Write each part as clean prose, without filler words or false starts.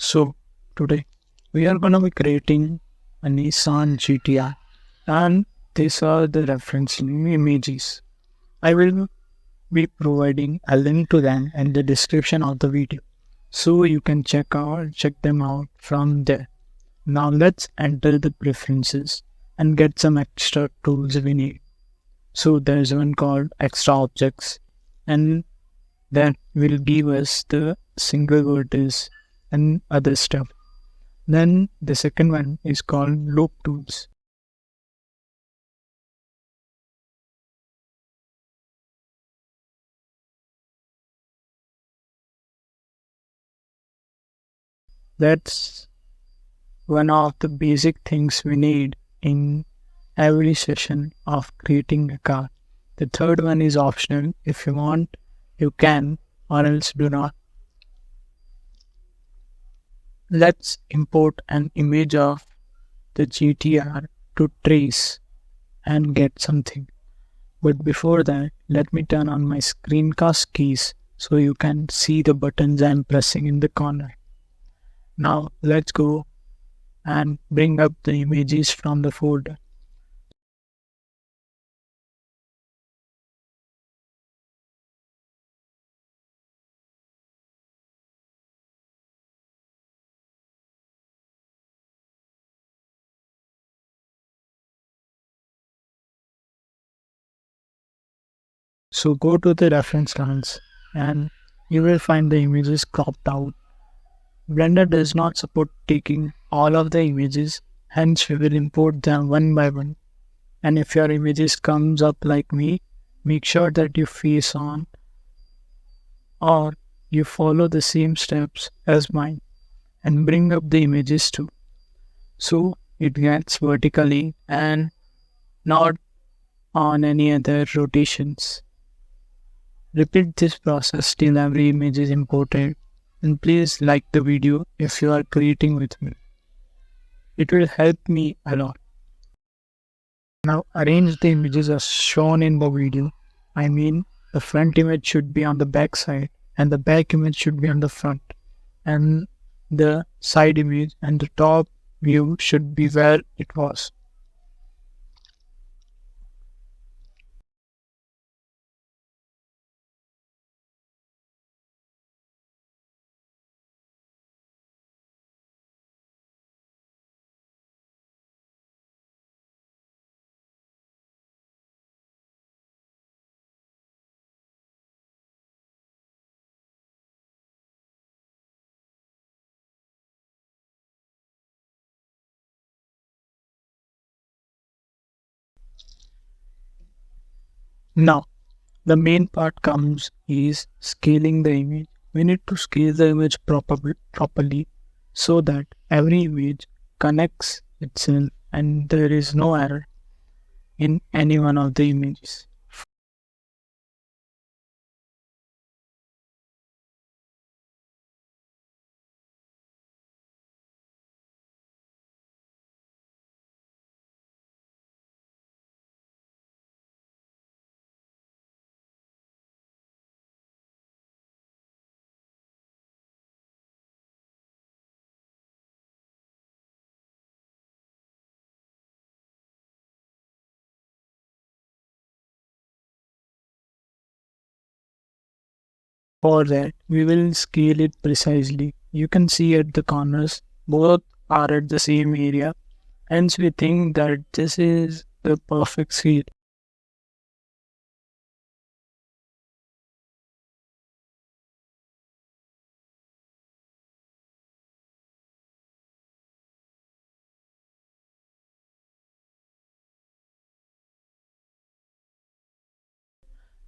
So today we are gonna be creating a Nissan GTR, and these are the reference images. I will be providing a link to them in the description of the video, so you can check them out from there. Now let's enter the preferences and get some extra tools we need. So there's one called extra objects, and that will give us the single vertex and other stuff. Then the second one is called loop tools. That's one of the basic things we need in every session of creating a car. The third one is optional. If you want, you can, or else do not. Let's import an image of the GTR to trace and get something. But before that, let me turn on my screencast keys so you can see the buttons I'm pressing in the corner. Now let's go and bring up the images from the folder. So go to the reference lines and you will find the images cropped out. Blender does not support taking all of the images, hence we will import them one by one. And if your images comes up like me, make sure that you face on or you follow the same steps as mine and bring up the images too. So it gets vertically and not on any other rotations. Repeat this process till every image is imported, and please like the video if you are creating with me. It will help me a lot. Now arrange the images as shown in the video. I mean, the front image should be on the back side and the back image should be on the front, and the side image and the top view should be where it was. Now the main part comes is scaling the image. We need to scale the image properly so that every image connects itself and there is no error in any one of the images. For that, we will scale it precisely. You can see at the corners, both are at the same area. Hence, we think that this is the perfect scale.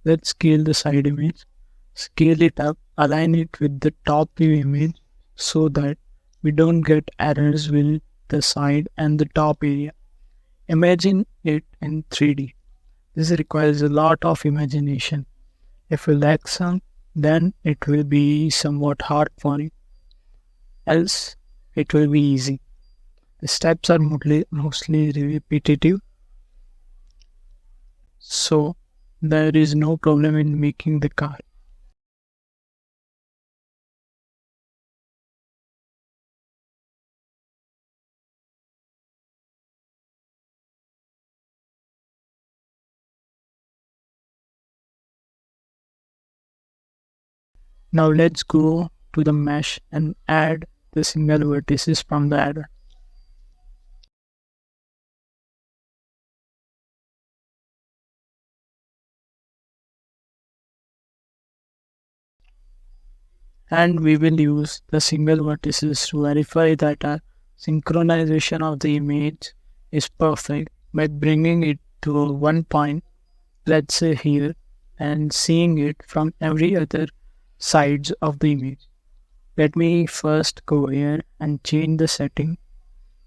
Let's scale the side image. Scale it up, align it with the top view image so that we don't get errors with the side and the top area. Imagine it in 3D. This requires a lot of imagination. If you lack some, then it will be somewhat hard for you. Else, it will be easy. The steps are mostly repetitive, so there is no problem in making the car. Now let's go to the mesh and add the single vertices from the adder. And we will use the single vertices to verify that our synchronization of the image is perfect by bringing it to one point, let's say here, and seeing it from every other sides of the image. Let me first go here and change the setting.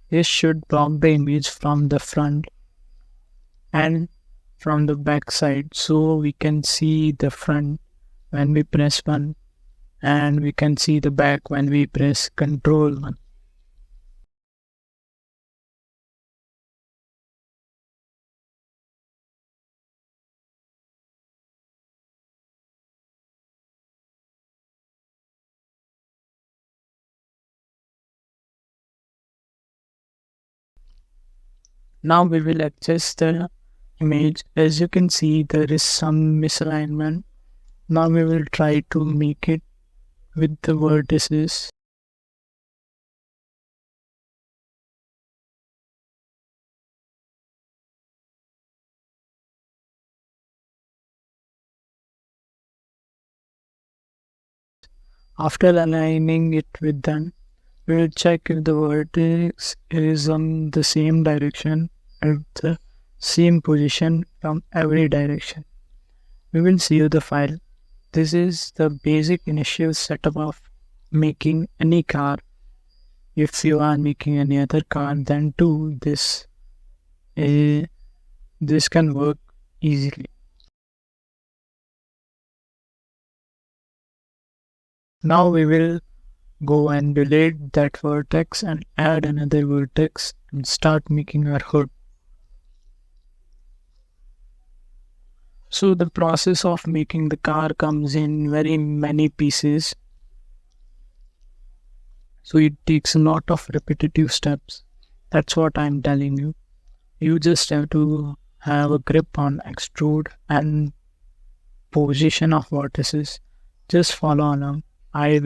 This should block the image from the front and from the back side, so we can see the front when we press 1 and we can see the back when we press Control 1. Now we will adjust the image. As you can see, there is some misalignment. Now we will try to make it with the vertices. After aligning it with them, we will check if the vertex is on the same direction at the same position from every direction. We will save the file. This is the basic initial setup of making any car. If you are making any other car, then too this can work easily. Now we will go and delete that vertex and add another vertex and start making our hood. So the process of making the car comes in very many pieces. So it takes a lot of repetitive steps. That's what I'm telling you. You just have to have a grip on extrude and position of vertices. Just follow along. I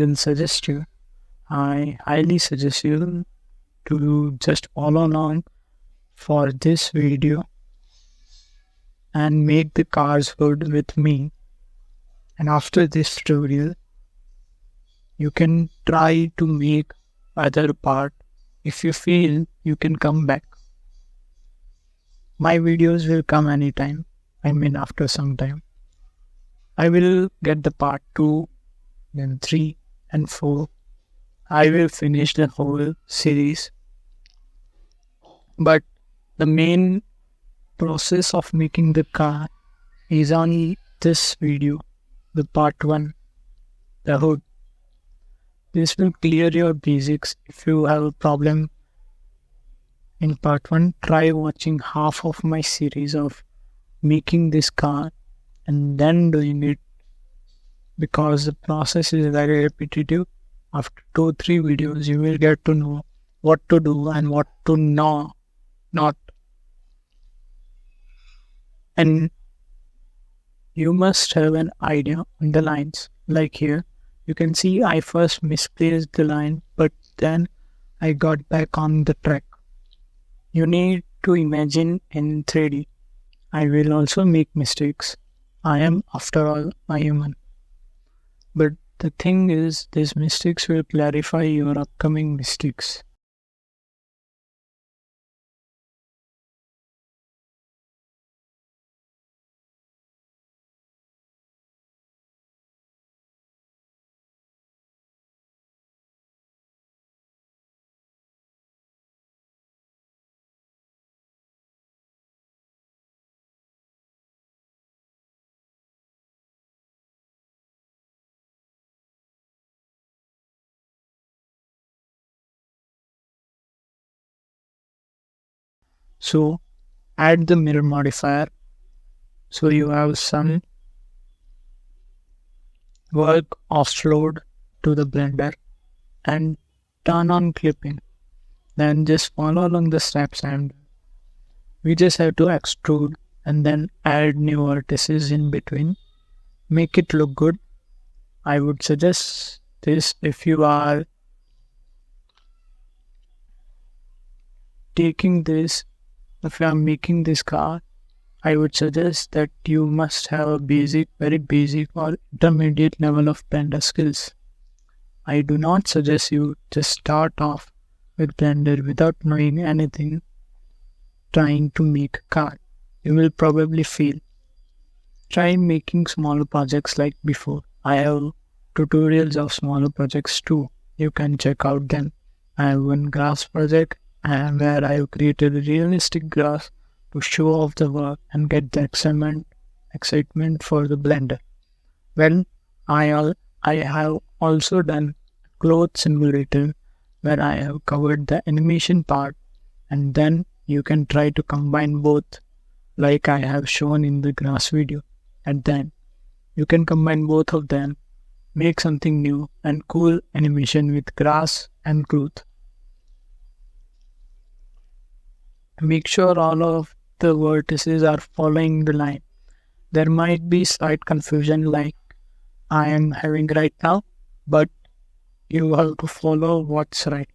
highly suggest you to just follow along for this video and make the car's hood with me. And after this tutorial, you can try to make other part. If you fail, you can come back. My videos will come anytime. I mean after some time. I will get the part 2, then 3 and 4. I will finish the whole series. But the main process of making the car is on this video, the part 1, the hood. This will clear your basics. If you have a problem in part 1, try watching half of my series of making this car and then doing it, because the process is very repetitive. After 2-3 videos, you will get to know what to do and what to not. And you must have an idea on the lines. Like here, you can see I first misplaced the line, but then I got back on the track. You need to imagine in 3D. I will also make mistakes. I am, after all, a human. But the thing is, these mistakes will clarify your upcoming mistakes. So add the mirror modifier. So you have some work offload to the blender and turn on clipping. Then just follow along the steps and we just have to extrude and then add new vertices in between. Make it look good. I would suggest this if you are taking this, if you are making this car. I would suggest that you must have a basic, very basic or intermediate level of Blender skills. I do not suggest you just start off with Blender without knowing anything trying to make a car. You will probably fail. Try making smaller projects like before. I have tutorials of smaller projects too. You can check out them. I have one grass project where I have created a realistic grass to show off the work and get the excitement for the Blender. Well, I have also done cloth simulator where I have covered the animation part, and then you can try to combine both like I have shown in the grass video. And then you can combine both of them, make something new and cool animation with grass and cloth. Make sure all of the vertices are following the line. There might be slight confusion like I am having right now, but you have to follow what's right.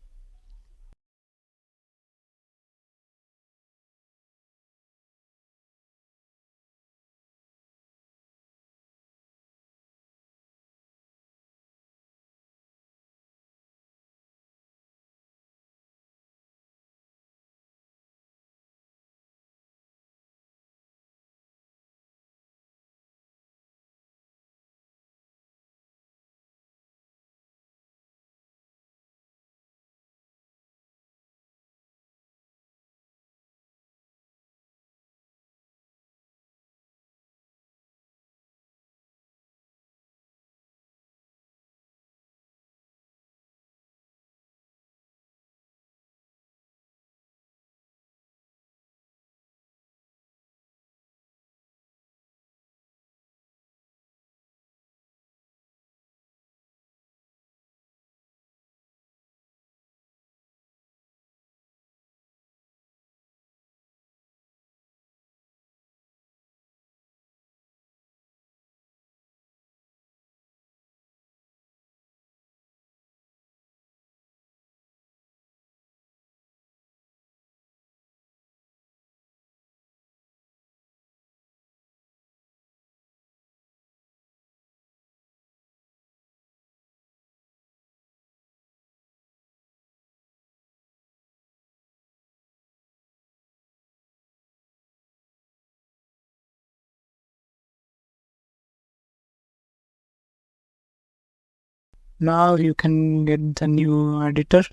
Now you can get the new editor.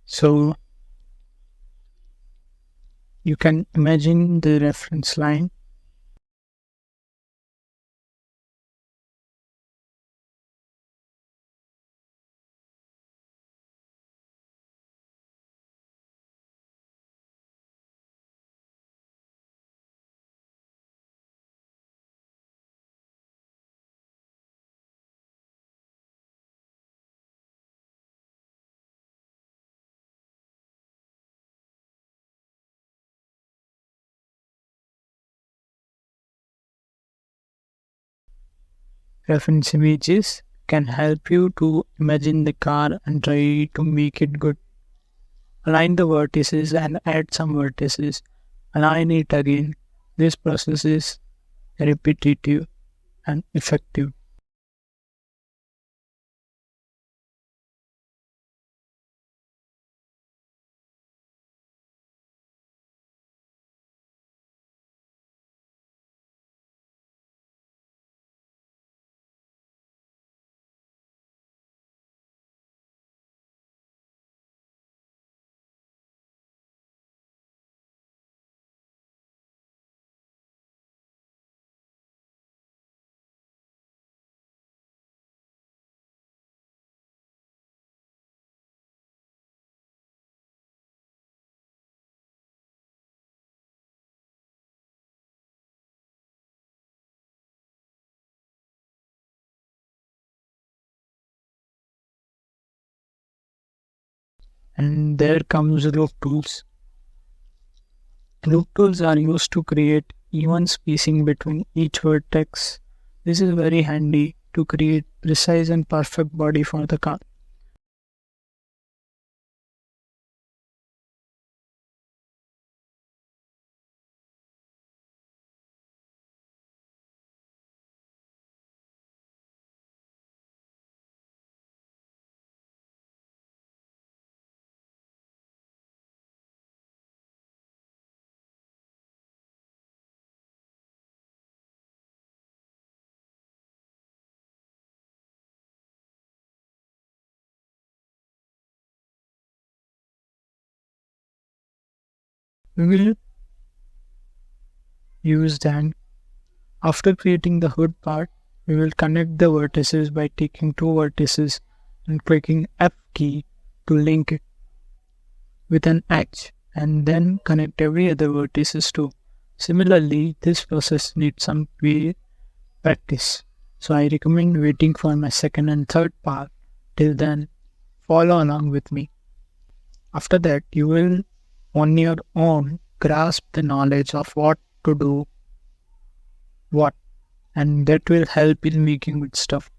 So you can imagine the reference line. Reference images can help you to imagine the car and try to make it good. Align the vertices and add some vertices. Align it again. This process is repetitive and effective. And there comes loop tools. Loop tools are used to create even spacing between each vertex. This is very handy to create precise and perfect body for the car. We will use that. After creating the hood part, we will connect the vertices by taking two vertices and clicking F key to link it with an H, and then connect every other vertices too. Similarly, this process needs some practice. So I recommend waiting for my second and third part. Till then, follow along with me. After that, you will on your own grasp the knowledge of what to do, what, and that will help in making good stuff.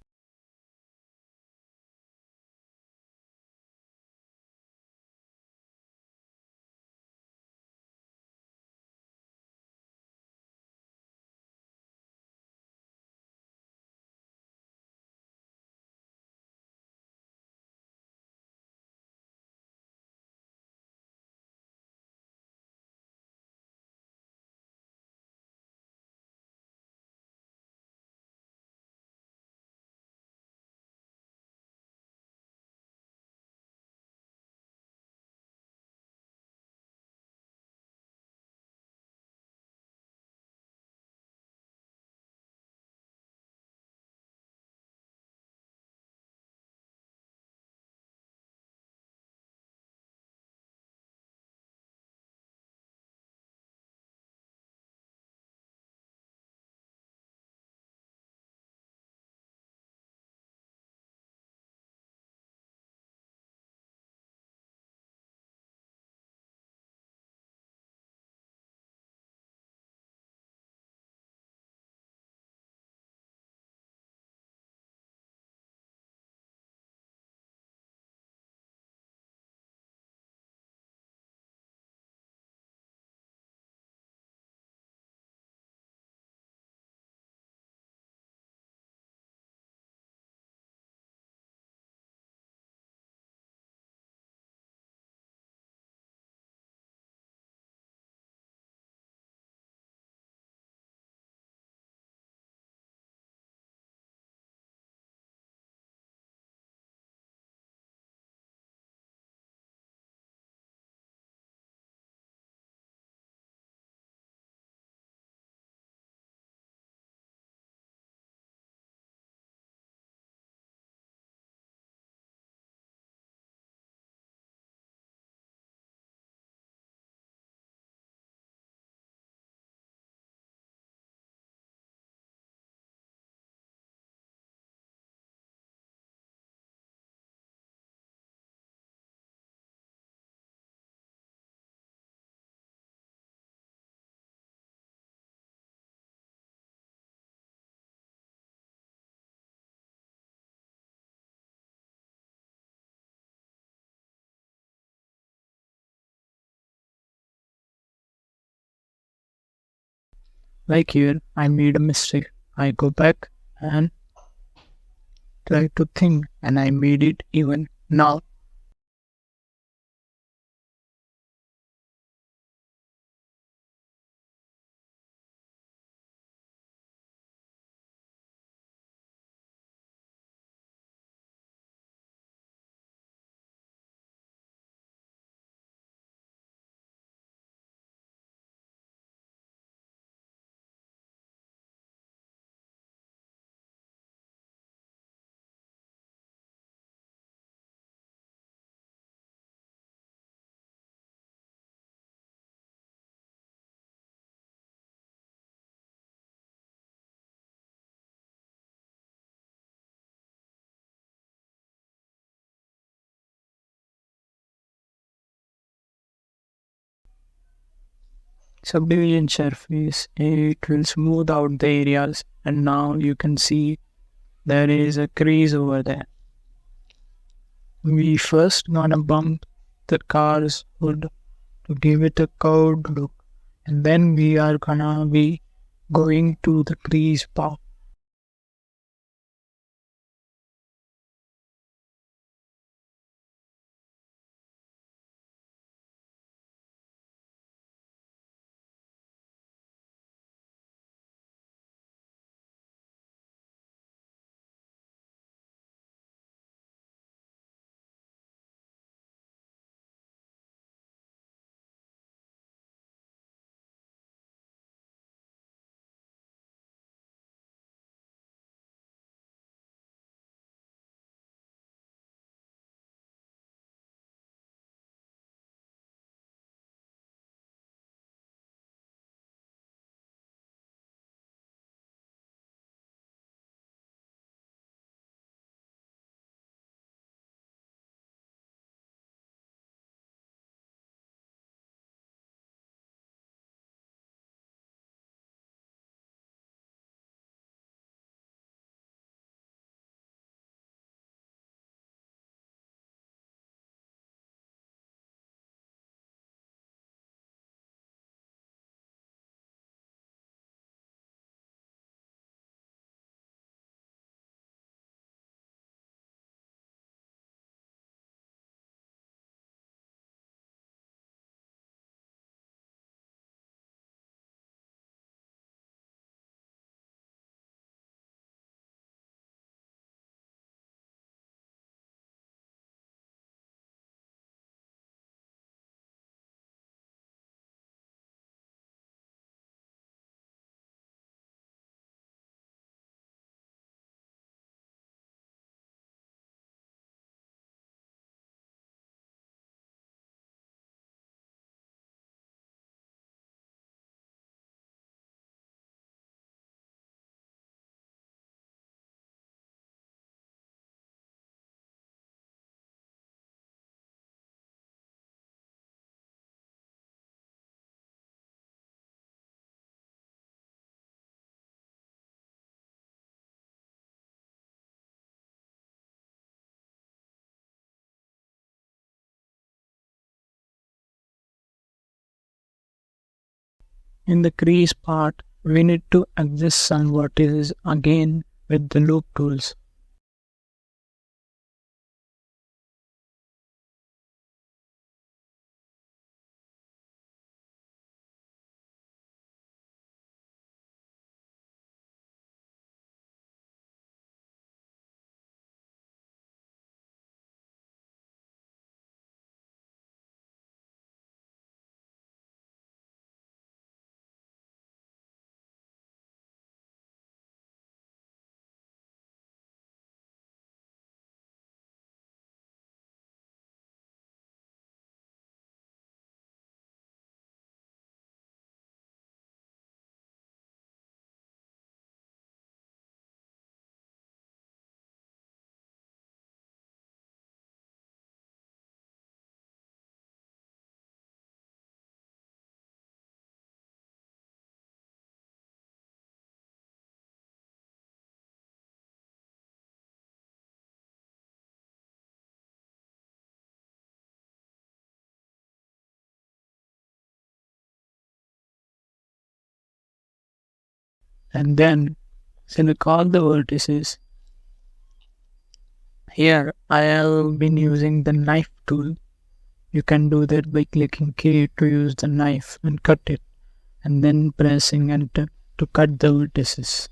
Like here, I made a mistake. I go back and try to think, and I made it even now. Subdivision surface, it will smooth out the areas, and now you can see there is a crease over there. We first gonna bump the car's hood to give it a curved look, and then we are gonna be going to the crease part. In the crease part, we need to adjust some vertices again with the loop tools. And then select all the vertices. Here I have been using the knife tool. You can do that by clicking K to use the knife and cut it, and then pressing enter to cut the vertices.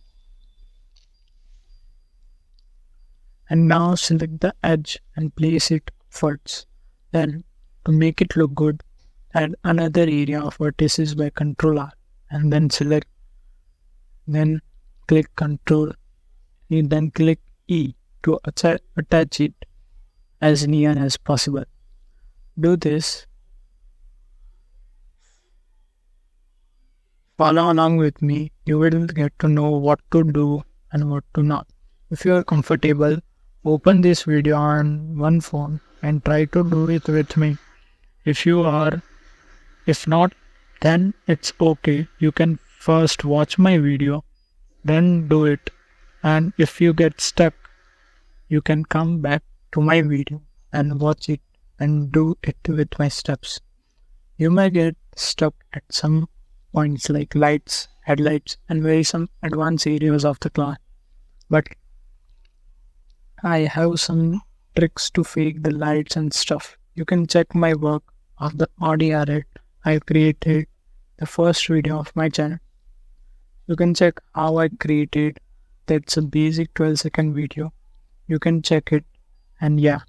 And now select the edge and place it first. Then, to make it look good, add another area of vertices by Ctrl R, and then select, then click Ctrl, and then click E to attach it as near as possible. Do this. Follow along with me. You will get to know what to do and what to not. If you are comfortable, open this video on one phone and try to do it with me. If you are, if not, then it's okay. You can first watch my video, then do it And if you get stuck, you can come back to my video and watch it and do it with my steps. You may get stuck at some points like lights, headlights, and very some advanced areas of the car. But I have some tricks to fake the lights and stuff. You can check my work of the ODR I created the first video of my channel. You can check how I created. That's a basic 12-second video. You can check it, and yeah.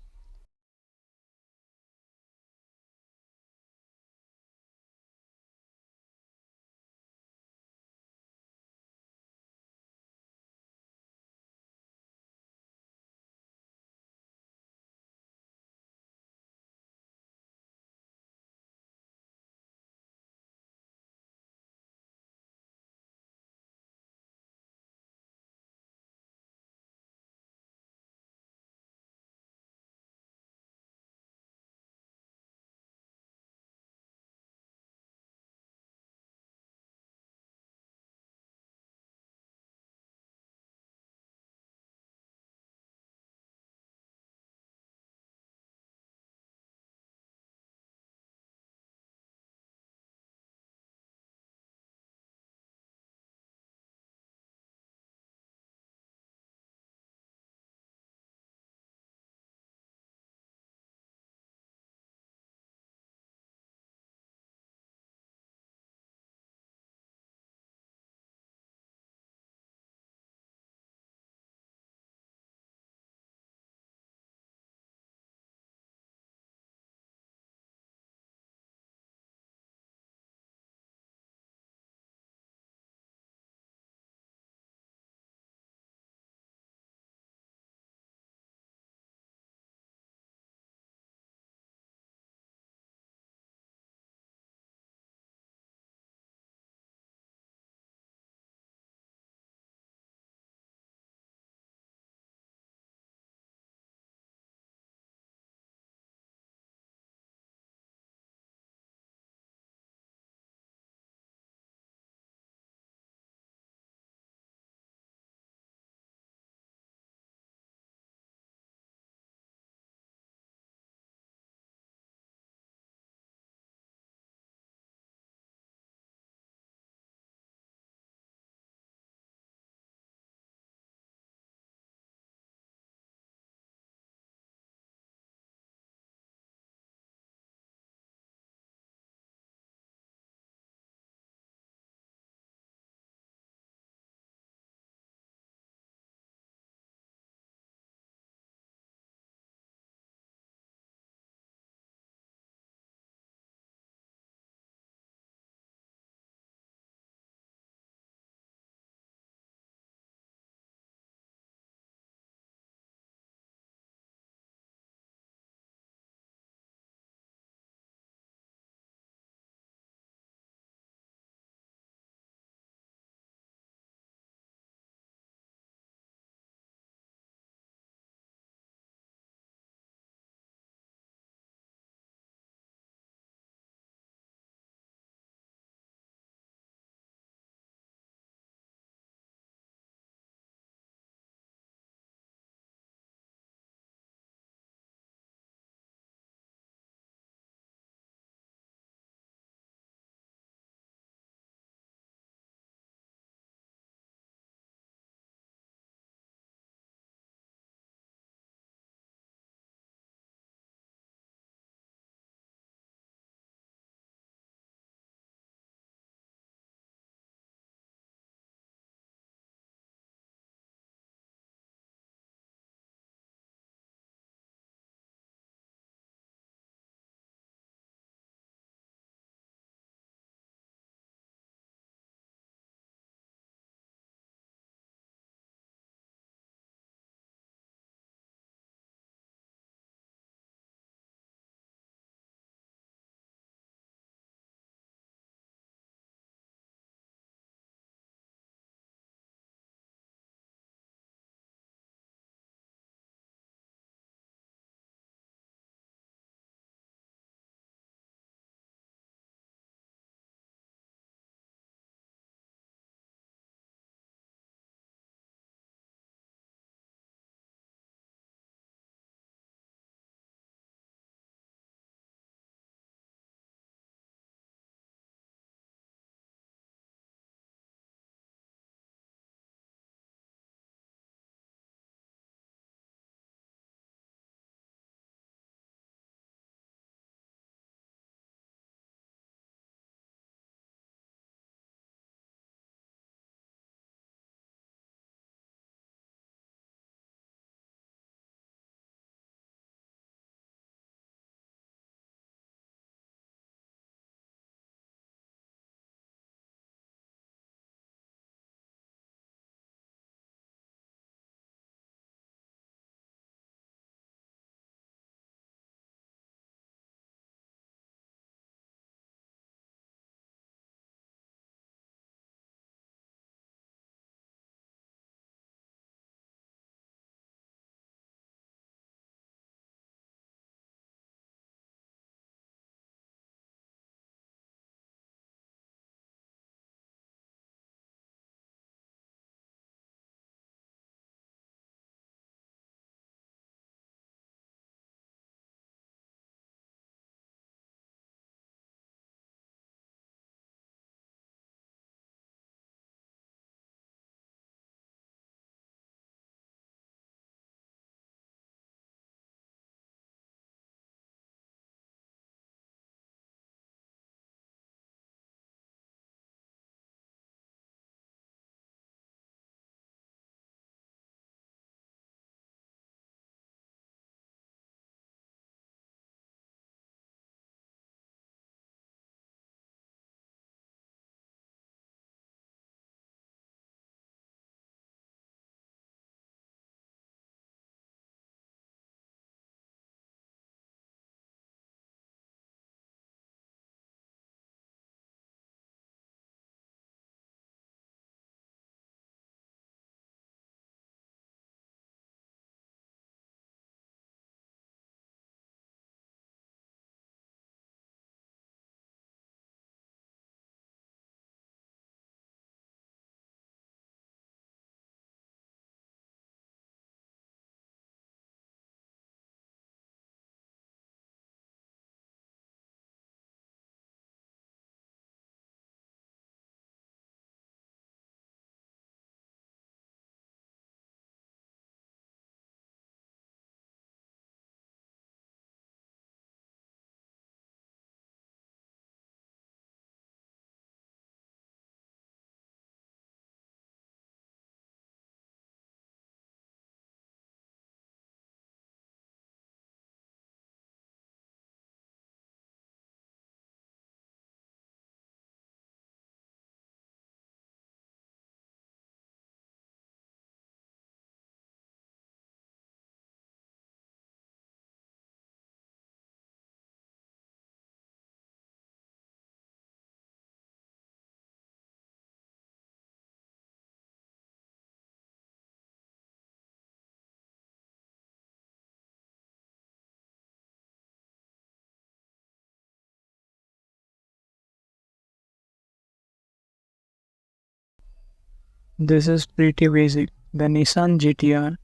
This is pretty basic. The Nissan GTR.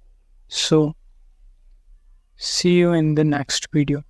So see you in the next video.